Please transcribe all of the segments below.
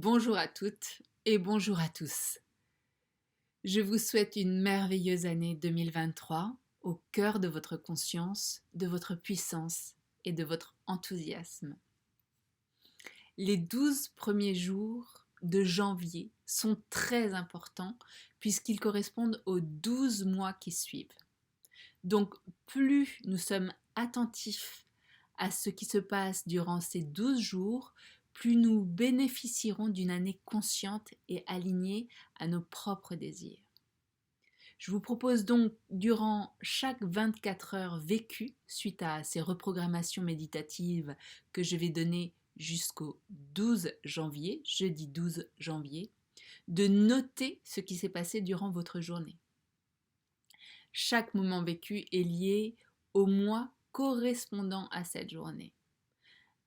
Bonjour à toutes et bonjour à tous. Je vous souhaite une merveilleuse année 2023 au cœur de votre conscience, de votre puissance et de votre enthousiasme. Les 12 premiers jours de janvier sont très importants puisqu'ils correspondent aux 12 mois qui suivent. Donc plus nous sommes attentifs à ce qui se passe durant ces 12 jours, plus nous bénéficierons d'une année consciente et alignée à nos propres désirs. Je vous propose donc, durant chaque 24 heures vécues, suite à ces reprogrammations méditatives que je vais donner jusqu'au 12 janvier, jeudi 12 janvier, de noter ce qui s'est passé durant votre journée. Chaque moment vécu est lié au mois correspondant à cette journée.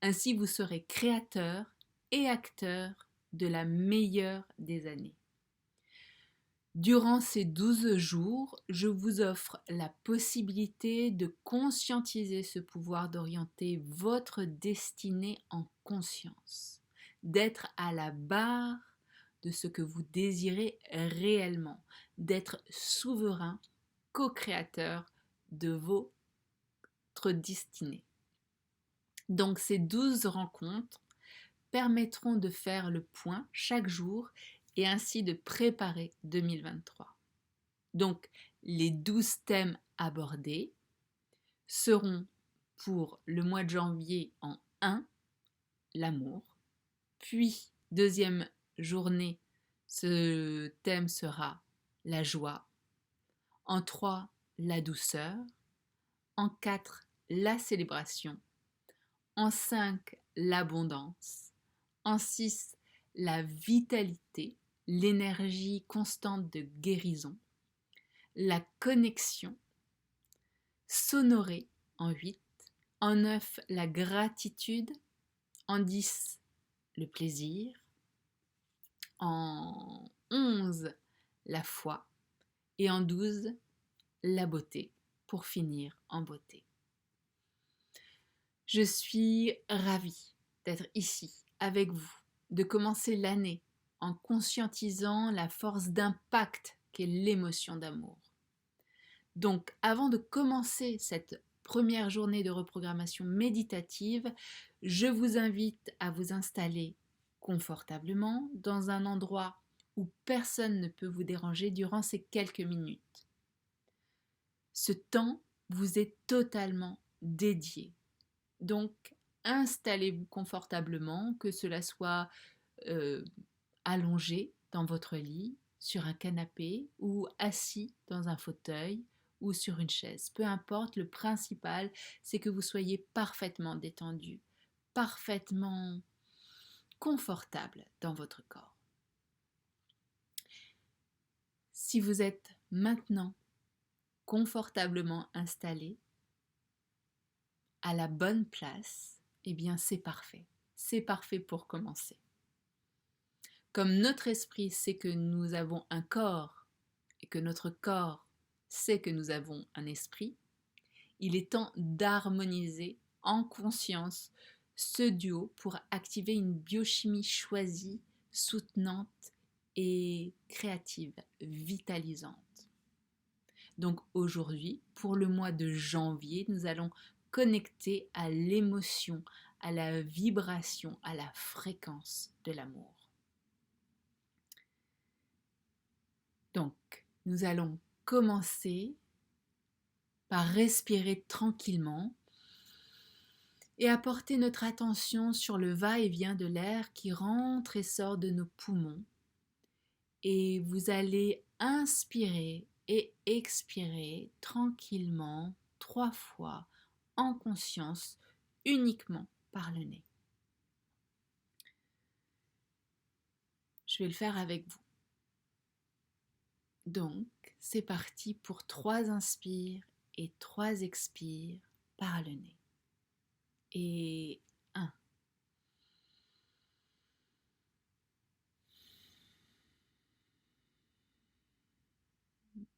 Ainsi, vous serez créateur et acteur de la meilleure des années. Durant ces 12 jours, je vous offre la possibilité de conscientiser ce pouvoir d'orienter votre destinée en conscience, d'être à la barre de ce que vous désirez réellement, d'être souverain, co-créateur de votre destinée. Donc ces 12 rencontres permettront de faire le point chaque jour et ainsi de préparer 2023. Donc les 12 thèmes abordés seront pour le mois de janvier en 1, l'amour. Puis, deuxième journée, ce thème sera la joie. En 3, la douceur. En 4, la célébration. En 5, l'abondance. En 6, la vitalité, l'énergie constante de guérison. La connexion. S'honorer en 8. En 9, la gratitude. En 10, le plaisir. En 11, la foi. Et en 12, la beauté, pour finir en beauté. Je suis ravie d'être ici avec vous, de commencer l'année en conscientisant la force d'impact qu'est l'émotion d'amour. Donc, avant de commencer cette première journée de reprogrammation méditative, je vous invite à vous installer confortablement dans un endroit où personne ne peut vous déranger durant ces quelques minutes. Ce temps vous est totalement dédié. Donc, installez-vous confortablement, que cela soit allongé dans votre lit, sur un canapé ou assis dans un fauteuil ou sur une chaise. Peu importe, le principal, c'est que vous soyez parfaitement détendu, parfaitement confortable dans votre corps. Si vous êtes maintenant confortablement installé, à la bonne place, eh bien c'est parfait. C'est parfait pour commencer. Comme notre esprit sait que nous avons un corps et que notre corps sait que nous avons un esprit, il est temps d'harmoniser en conscience ce duo pour activer une biochimie choisie, soutenante et créative, vitalisante. Donc aujourd'hui, pour le mois de janvier, nous allons connecter à l'émotion, à la vibration, à la fréquence de l'amour. Donc, nous allons commencer par respirer tranquillement et apporter notre attention sur le va-et-vient de l'air qui rentre et sort de nos poumons. Et vous allez inspirer et expirer tranquillement 3 fois en conscience, uniquement par le nez. Je vais le faire avec vous. Donc, c'est parti pour 3 inspires et 3 expires par le nez. Et 1,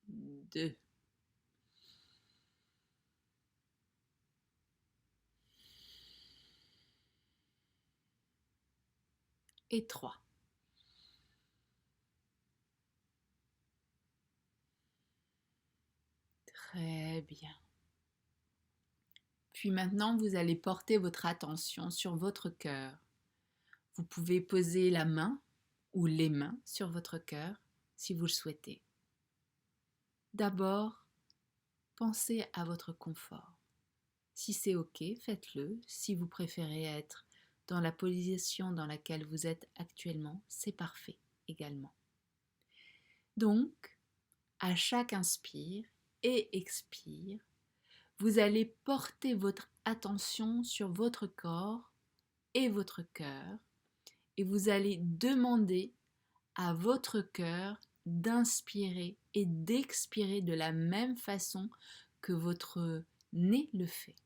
2, et 3. Très bien. Puis maintenant, vous allez porter votre attention sur votre cœur. Vous pouvez poser la main ou les mains sur votre cœur si vous le souhaitez. D'abord, pensez à votre confort. Si c'est OK, faites-le. Si vous préférez être dans la position dans laquelle vous êtes actuellement, c'est parfait également. Donc, à chaque inspire et expire, vous allez porter votre attention sur votre corps et votre cœur et vous allez demander à votre cœur d'inspirer et d'expirer de la même façon que votre nez le fait.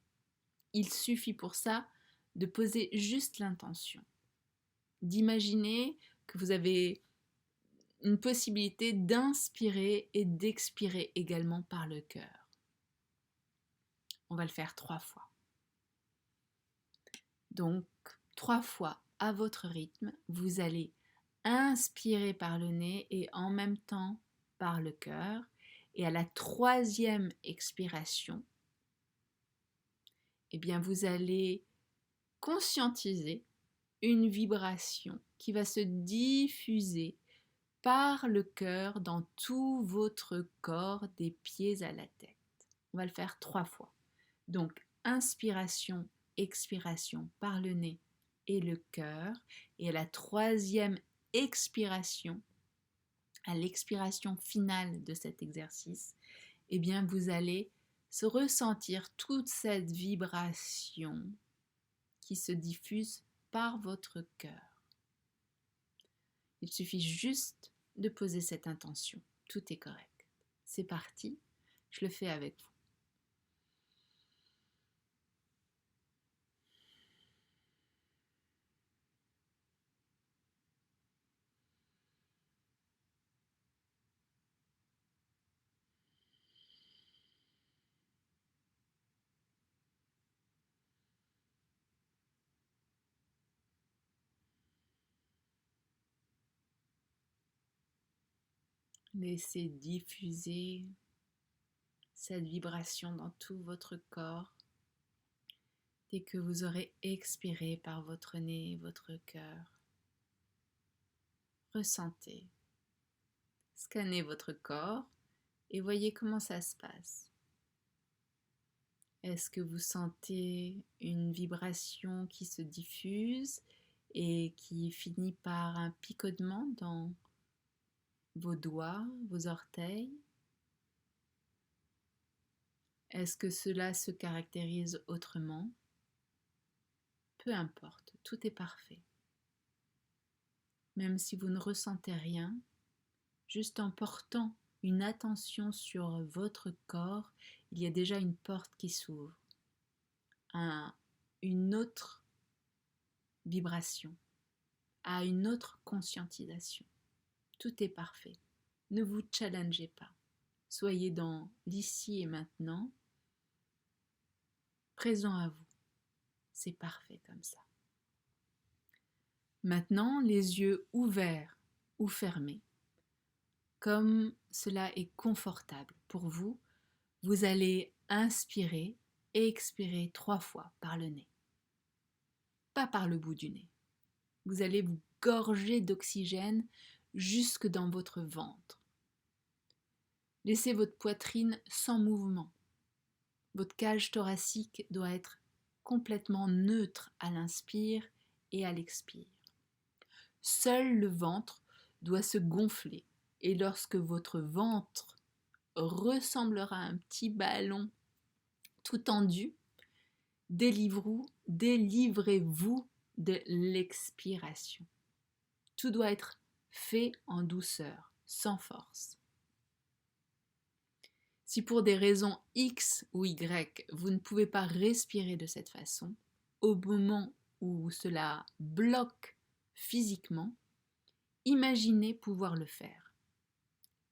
Il suffit pour ça de poser juste l'intention, d'imaginer que vous avez une possibilité d'inspirer et d'expirer également par le cœur. On va le faire 3 fois. Donc, 3 fois à votre rythme, vous allez inspirer par le nez et en même temps par le cœur. Et à la 3e expiration, eh bien, vous allez conscientiser une vibration qui va se diffuser par le cœur dans tout votre corps, des pieds à la tête. On va le faire 3 fois. Donc, inspiration, expiration par le nez et le cœur. Et à la 3e expiration, à l'expiration finale de cet exercice, eh bien, vous allez se ressentir toute cette vibration qui se diffuse par votre cœur. Il suffit juste de poser cette intention. Tout est correct. C'est parti, je le fais avec vous. Laissez diffuser cette vibration dans tout votre corps dès que vous aurez expiré par votre nez et votre cœur. Ressentez, scannez votre corps et voyez comment ça se passe. Est-ce que vous sentez une vibration qui se diffuse et qui finit par un picotement dans vos doigts, vos orteils? Est-ce que cela se caractérise autrement? Peu importe, tout est parfait. Même si vous ne ressentez rien, juste en portant une attention sur votre corps, il y a déjà une porte qui s'ouvre, une autre vibration, à une autre conscientisation. Tout est parfait. Ne vous challengez pas. Soyez dans l'ici et maintenant, présent à vous. C'est parfait comme ça. Maintenant, les yeux ouverts ou fermés, comme cela est confortable pour vous, vous allez inspirer et expirer 3 fois par le nez. Pas par le bout du nez. Vous allez vous gorger d'oxygène jusque dans votre ventre. Laissez votre poitrine sans mouvement. Votre cage thoracique doit être complètement neutre à l'inspire et à l'expire. Seul le ventre doit se gonfler et lorsque votre ventre ressemblera à un petit ballon tout tendu, délivrez-vous de l'expiration. Tout doit être fait en douceur, sans force. Si pour des raisons X ou Y, vous ne pouvez pas respirer de cette façon, au moment où cela bloque physiquement, imaginez pouvoir le faire.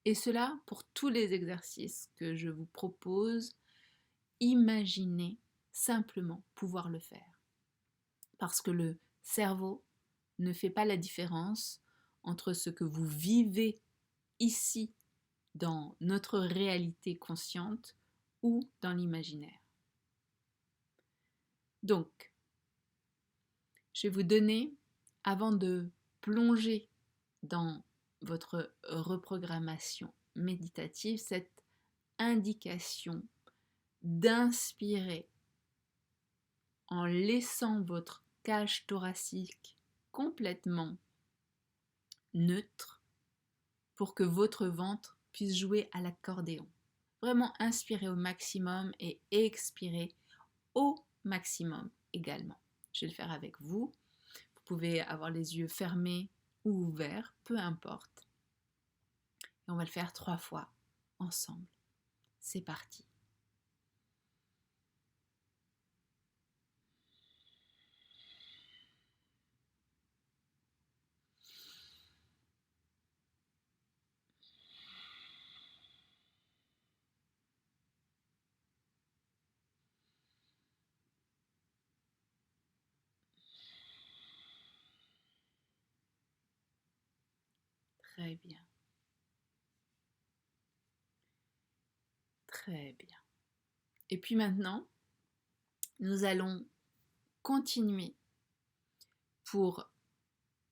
Et cela, pour tous les exercices que je vous propose, imaginez simplement pouvoir le faire. Parce que le cerveau ne fait pas la différence entre ce que vous vivez ici dans notre réalité consciente ou dans l'imaginaire. Donc, je vais vous donner, avant de plonger dans votre reprogrammation méditative, cette indication d'inspirer en laissant votre cage thoracique complètement neutre pour que votre ventre puisse jouer à l'accordéon. Vraiment inspirez au maximum et expirez au maximum également. Je vais le faire avec vous. Vous pouvez avoir les yeux fermés ou ouverts, peu importe. Et on va le faire 3 fois ensemble. C'est parti. Très bien. Très bien. Et puis maintenant, nous allons continuer pour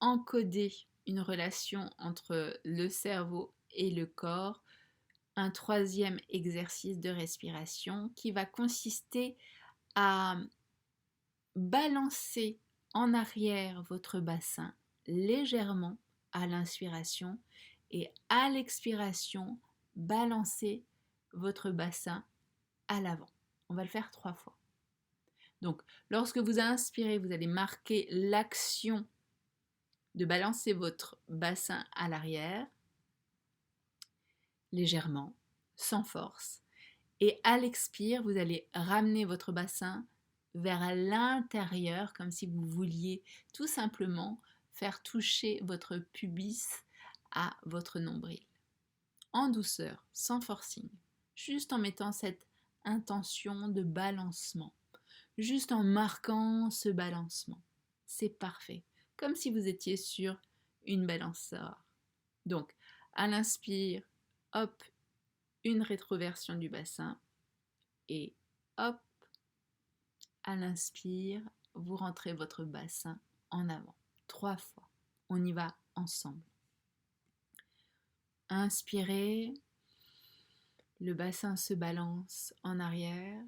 encoder une relation entre le cerveau et le corps, un troisième exercice de respiration qui va consister à balancer en arrière votre bassin légèrement à l'inspiration et à l'expiration, balancer votre bassin à l'avant. On va le faire 3 fois. Donc, lorsque vous inspirez, vous allez marquer l'action de balancer votre bassin à l'arrière, légèrement, sans force. Et à l'expire, vous allez ramener votre bassin vers l'intérieur, comme si vous vouliez tout simplement faire toucher votre pubis à votre nombril. En douceur, sans forcing, juste en mettant cette intention de balancement, juste en marquant ce balancement. C'est parfait, comme si vous étiez sur une balançoire. Donc, à l'inspire, hop, une rétroversion du bassin et hop, à l'inspire, vous rentrez votre bassin en avant. 3 fois. On y va ensemble. Inspirez, le bassin se balance en arrière.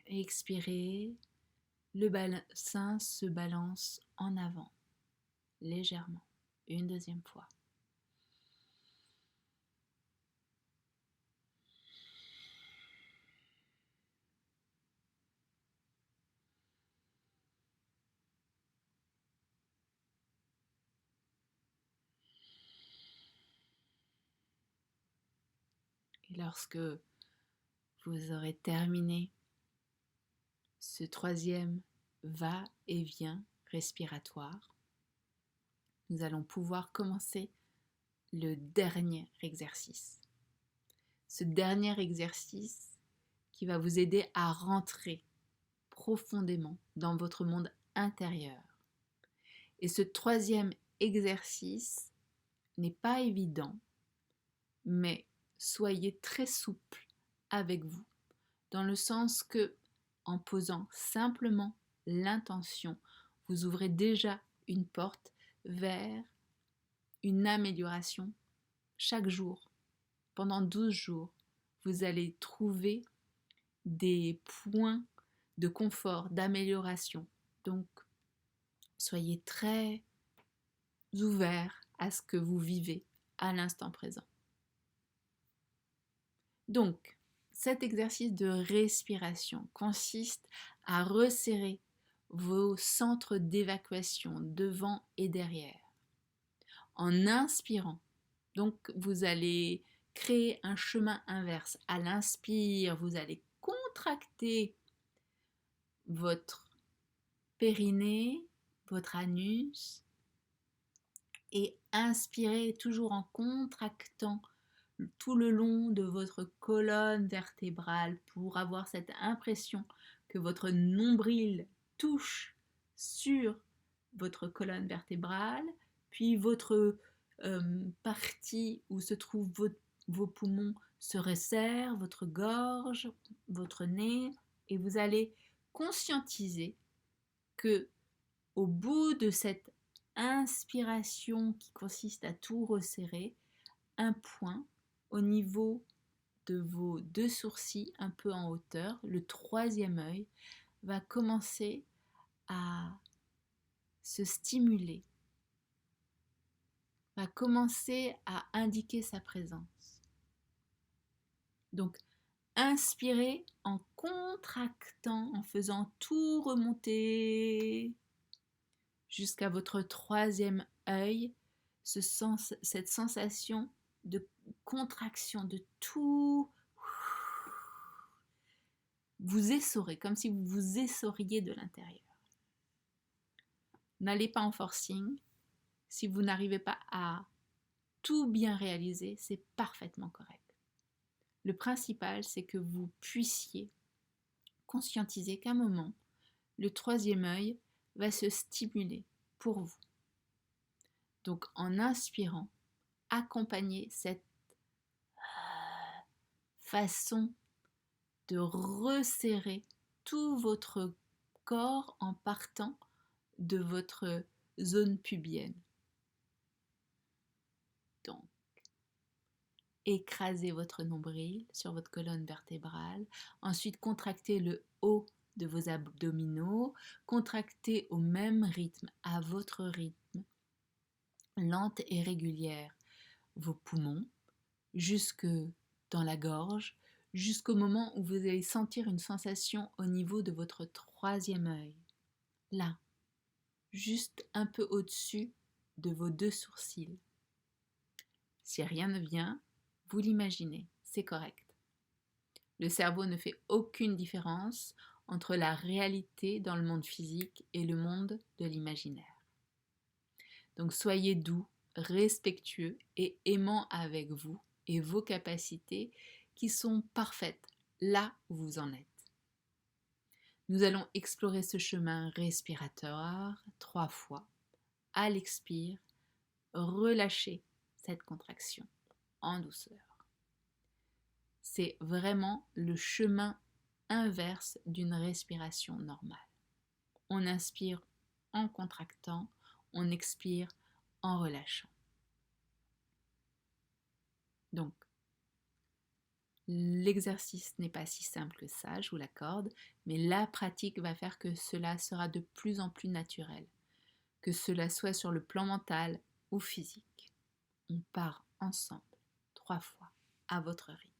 Expirez, le bassin se balance en avant, légèrement. Une deuxième fois. Et lorsque vous aurez terminé ce troisième va-et-vient respiratoire, nous allons pouvoir commencer le dernier exercice. Ce dernier exercice qui va vous aider à rentrer profondément dans votre monde intérieur. Et ce troisième exercice n'est pas évident, mais soyez très souple avec vous, dans le sens que, en posant simplement l'intention, vous ouvrez déjà une porte vers une amélioration chaque jour. Pendant 12 jours, vous allez trouver des points de confort, d'amélioration. Donc, soyez très ouverts à ce que vous vivez à l'instant présent. Donc, cet exercice de respiration consiste à resserrer vos centres d'évacuation devant et derrière. En inspirant, donc vous allez créer un chemin inverse. À l'inspire, vous allez contracter votre périnée, votre anus, et inspirer toujours en contractant tout le long de votre colonne vertébrale pour avoir cette impression que votre nombril touche sur votre colonne vertébrale, puis votre partie où se trouvent vos poumons se resserre, votre gorge, votre nez, et vous allez conscientiser que au bout de cette inspiration qui consiste à tout resserrer, un point au niveau de vos deux sourcils, un peu en hauteur, le troisième œil, va commencer à se stimuler, va commencer à indiquer sa présence. Donc, inspirez en contractant, en faisant tout remonter jusqu'à votre troisième œil, cette sensation de contraction, de tout vous essorez, comme si vous vous essoriez de l'intérieur. N'allez pas en forcing. Si vous n'arrivez pas à tout bien réaliser, c'est parfaitement correct. Le principal, c'est que vous puissiez conscientiser qu'à un moment, le troisième œil va se stimuler pour vous. Donc en inspirant, accompagnez cette façon de resserrer tout votre corps en partant de votre zone pubienne. Donc, écrasez votre nombril sur votre colonne vertébrale. Ensuite, contractez le haut de vos abdominaux. Contractez au même rythme, à votre rythme, lente et régulière, vos poumons, jusque dans la gorge, jusqu'au moment où vous allez sentir une sensation au niveau de votre troisième œil. Là, juste un peu au-dessus de vos deux sourcils. Si rien ne vient, vous l'imaginez, c'est correct. Le cerveau ne fait aucune différence entre la réalité dans le monde physique et le monde de l'imaginaire. Donc soyez doux, respectueux et aimant avec vous et vos capacités qui sont parfaites là où vous en êtes. Nous allons explorer ce chemin respiratoire 3 fois. À l'expire, relâchez cette contraction en douceur. C'est vraiment le chemin inverse d'une respiration normale. On inspire en contractant, on expire en relâchant. Donc, l'exercice n'est pas si simple que ça, je vous l'accorde, mais la pratique va faire que cela sera de plus en plus naturel, que cela soit sur le plan mental ou physique. On part ensemble 3 fois à votre rythme.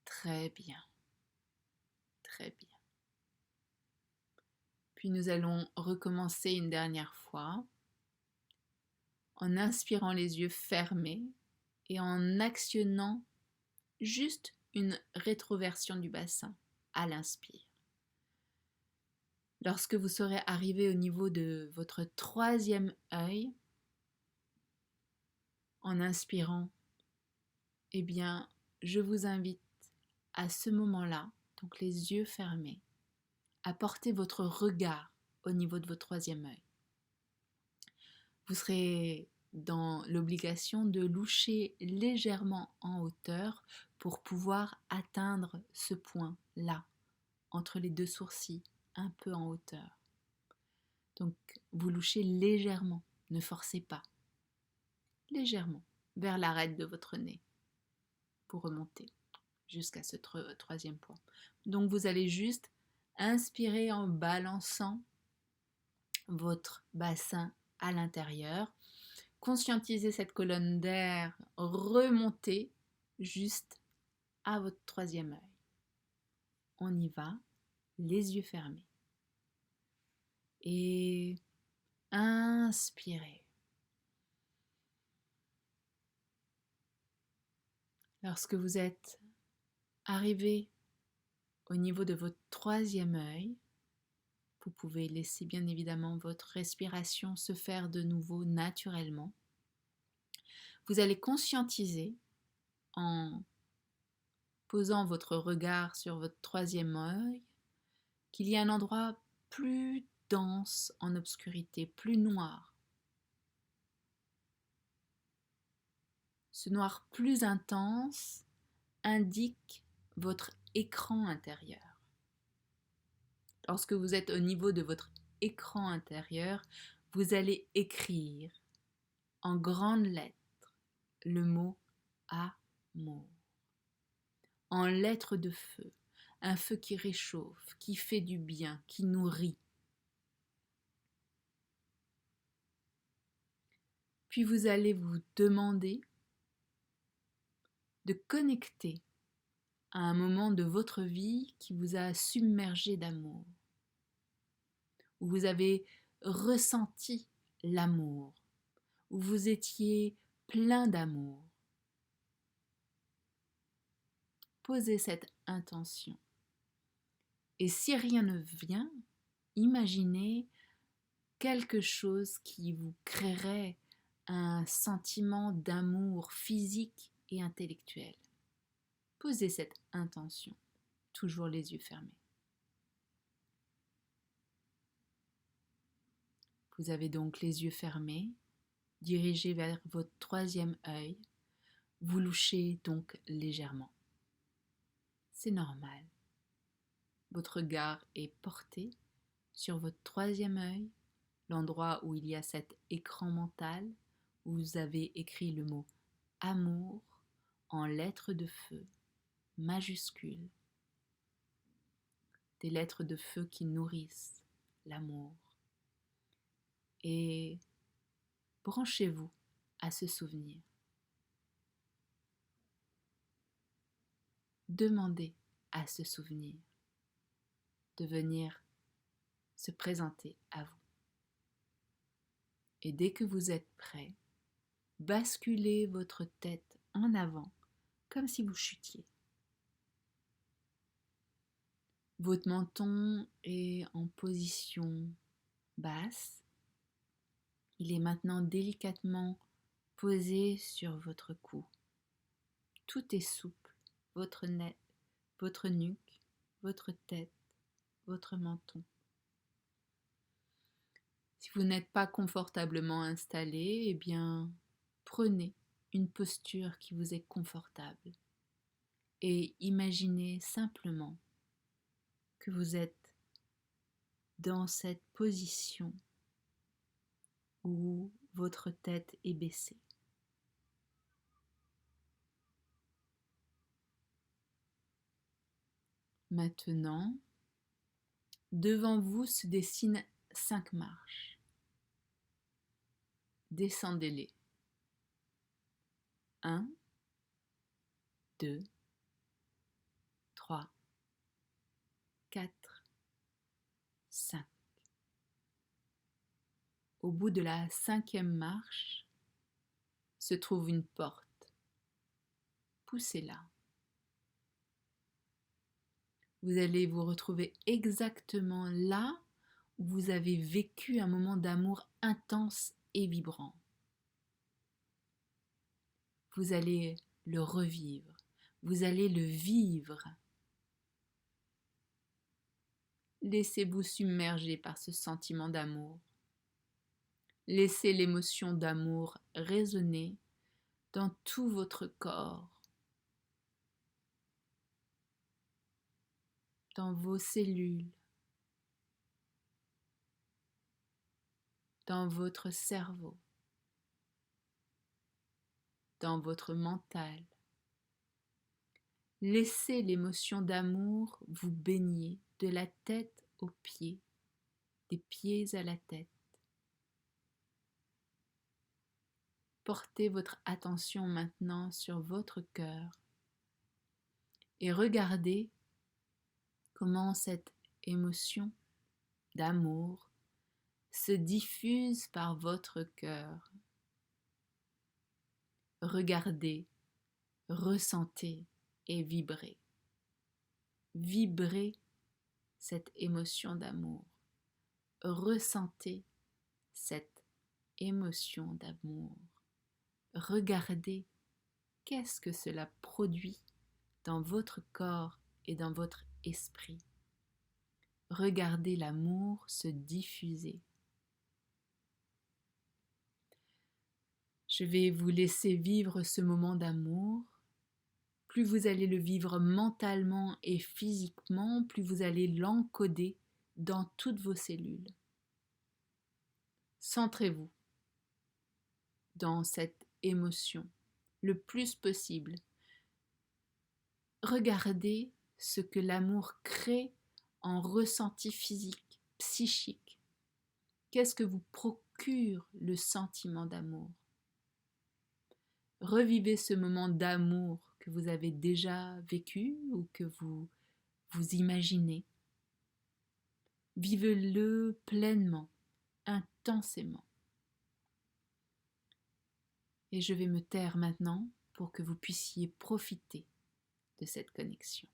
Très bien, très bien. Puis nous allons recommencer une dernière fois en inspirant les yeux fermés et en actionnant juste une rétroversion du bassin à l'inspire. Lorsque vous serez arrivé au niveau de votre troisième œil, en inspirant, eh bien, je vous invite à ce moment-là, donc les yeux fermés, à porter votre regard au niveau de votre troisième œil. Vous serez dans l'obligation de loucher légèrement en hauteur pour pouvoir atteindre ce point-là, entre les deux sourcils, un peu en hauteur. Donc, vous louchez légèrement, ne forcez pas. Légèrement, vers l'arête de votre nez, pour remonter jusqu'à ce troisième point. Donc, vous allez juste inspirer en balançant votre bassin à l'intérieur. Conscientisez cette colonne d'air, remontez juste à votre troisième œil. On y va, les yeux fermés. Et inspirez. Lorsque vous êtes arrivé au niveau de votre troisième œil, vous pouvez laisser bien évidemment votre respiration se faire de nouveau naturellement. Vous allez conscientiser en posant votre regard sur votre troisième œil qu'il y a un endroit plus dense en obscurité, plus noir. Ce noir plus intense indique votre écran intérieur. Lorsque vous êtes au niveau de votre écran intérieur, vous allez écrire en grandes lettres le mot amour. En lettres de feu, un feu qui réchauffe, qui fait du bien, qui nourrit. Puis vous allez vous demander de connecter à un moment de votre vie qui vous a submergé d'amour, où vous avez ressenti l'amour, où vous étiez plein d'amour. Posez cette intention. Et si rien ne vient, imaginez quelque chose qui vous créerait un sentiment d'amour physique et intellectuel. Posez cette intention, toujours les yeux fermés. Vous avez donc les yeux fermés, dirigés vers votre troisième œil. Vous louchez donc légèrement. C'est normal. Votre regard est porté sur votre troisième œil, l'endroit où il y a cet écran mental où vous avez écrit le mot amour en lettres de feu, majuscules. Des lettres de feu qui nourrissent l'amour. Et branchez-vous à ce souvenir. Demandez à ce souvenir de venir se présenter à vous. Et dès que vous êtes prêt, basculez votre tête en avant comme si vous chutiez. Votre menton est en position basse. Il est maintenant délicatement posé sur votre cou. Tout est souple, votre nuque, votre tête, votre menton. Si vous n'êtes pas confortablement installé, eh bien, prenez une posture qui vous est confortable et imaginez simplement que vous êtes dans cette position où votre tête est baissée. Maintenant, devant vous se dessinent 5 marches. Descendez-les. 1, 2, 3, 4, 5. Au bout de la 5e marche se trouve une porte. Poussez-la. Vous allez vous retrouver exactement là où vous avez vécu un moment d'amour intense et vibrant. Vous allez le revivre, vous allez le vivre. Laissez-vous submerger par ce sentiment d'amour. Laissez l'émotion d'amour résonner dans tout votre corps, dans vos cellules, dans votre cerveau, dans votre mental. Laissez l'émotion d'amour vous baigner de la tête aux pieds, des pieds à la tête. Portez votre attention maintenant sur votre cœur et regardez comment cette émotion d'amour se diffuse par votre cœur. Regardez ressentez et vibrez. Vibrez cette émotion d'amour. Ressentez cette émotion d'amour. Regardez qu'est-ce que cela produit dans votre corps et dans votre esprit. Regardez l'amour se diffuser. Je vais vous laisser vivre ce moment d'amour. Plus vous allez le vivre mentalement et physiquement, plus vous allez l'encoder dans toutes vos cellules. Centrez-vous dans cette émotion le plus possible. Regardez ce que l'amour crée en ressenti physique, psychique. Qu'est-ce que vous procure le sentiment d'amour? Revivez ce moment d'amour que vous avez déjà vécu ou que vous imaginez. Vivez-le pleinement, intensément. Et je vais me taire maintenant pour que vous puissiez profiter de cette connexion.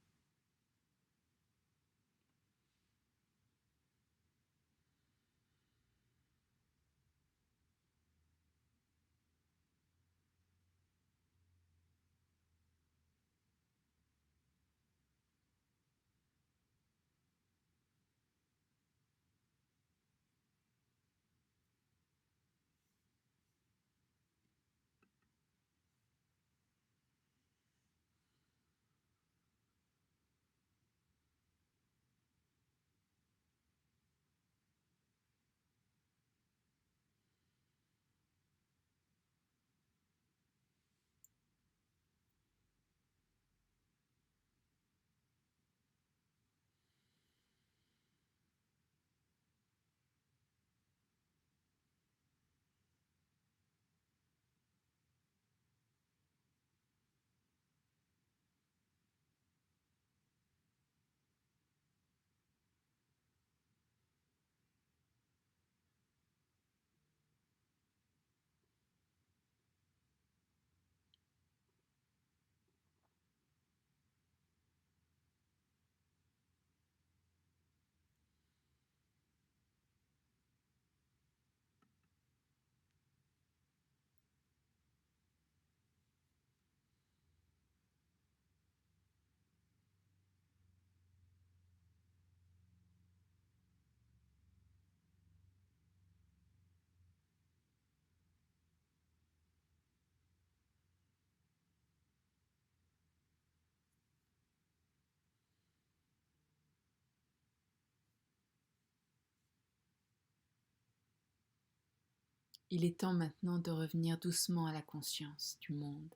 Il est temps maintenant de revenir doucement à la conscience du monde,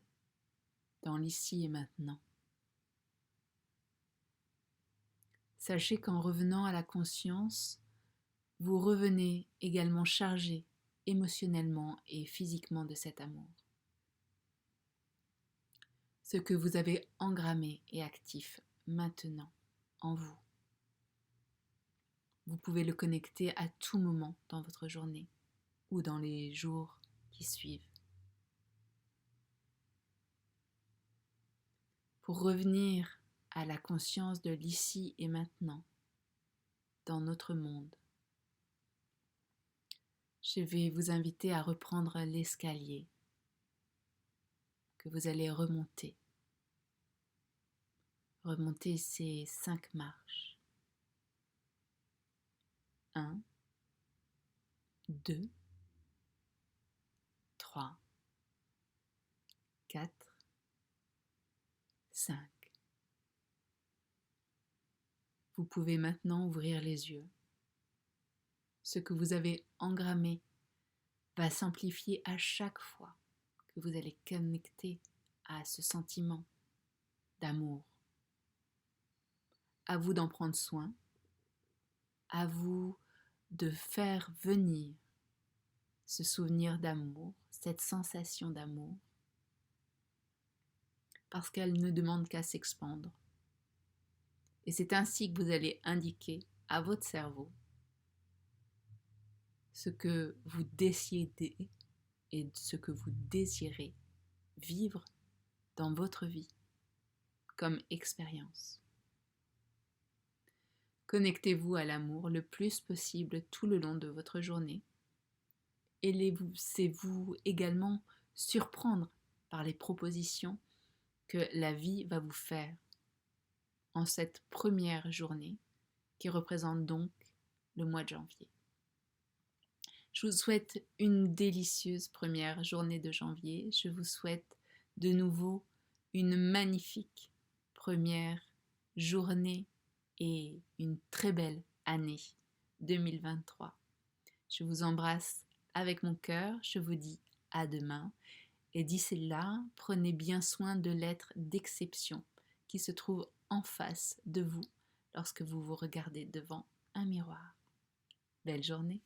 dans l'ici et maintenant. Sachez qu'en revenant à la conscience, vous revenez également chargé émotionnellement et physiquement de cet amour. Ce que vous avez engrammé est actif maintenant en vous. Vous pouvez le connecter à tout moment dans votre journée ou dans les jours qui suivent. Pour revenir à la conscience de l'ici et maintenant dans notre monde, je vais vous inviter à reprendre l'escalier que vous allez remonter. Remonter ces 5 marches. 1, 2, 3, 4, 5. Vous pouvez maintenant ouvrir les yeux. Ce que vous avez engrammé va s'amplifier à chaque fois que vous allez connecter à ce sentiment d'amour. À vous d'en prendre soin, à vous de faire venir ce souvenir d'amour, cette sensation d'amour, parce qu'elle ne demande qu'à s'expandre. Et c'est ainsi que vous allez indiquer à votre cerveau ce que vous décidez et ce que vous désirez vivre dans votre vie comme expérience. Connectez-vous à l'amour le plus possible tout le long de votre journée et laissez-vous également surprendre par les propositions que la vie va vous faire en cette première journée qui représente donc le mois de janvier. Je vous souhaite une délicieuse première journée de janvier. Je vous souhaite de nouveau une magnifique première journée et une très belle année 2023. Je vous embrasse avec mon cœur. Je vous dis à demain. Et d'ici là, prenez bien soin de l'être d'exception qui se trouve en face de vous lorsque vous vous regardez devant un miroir. Belle journée!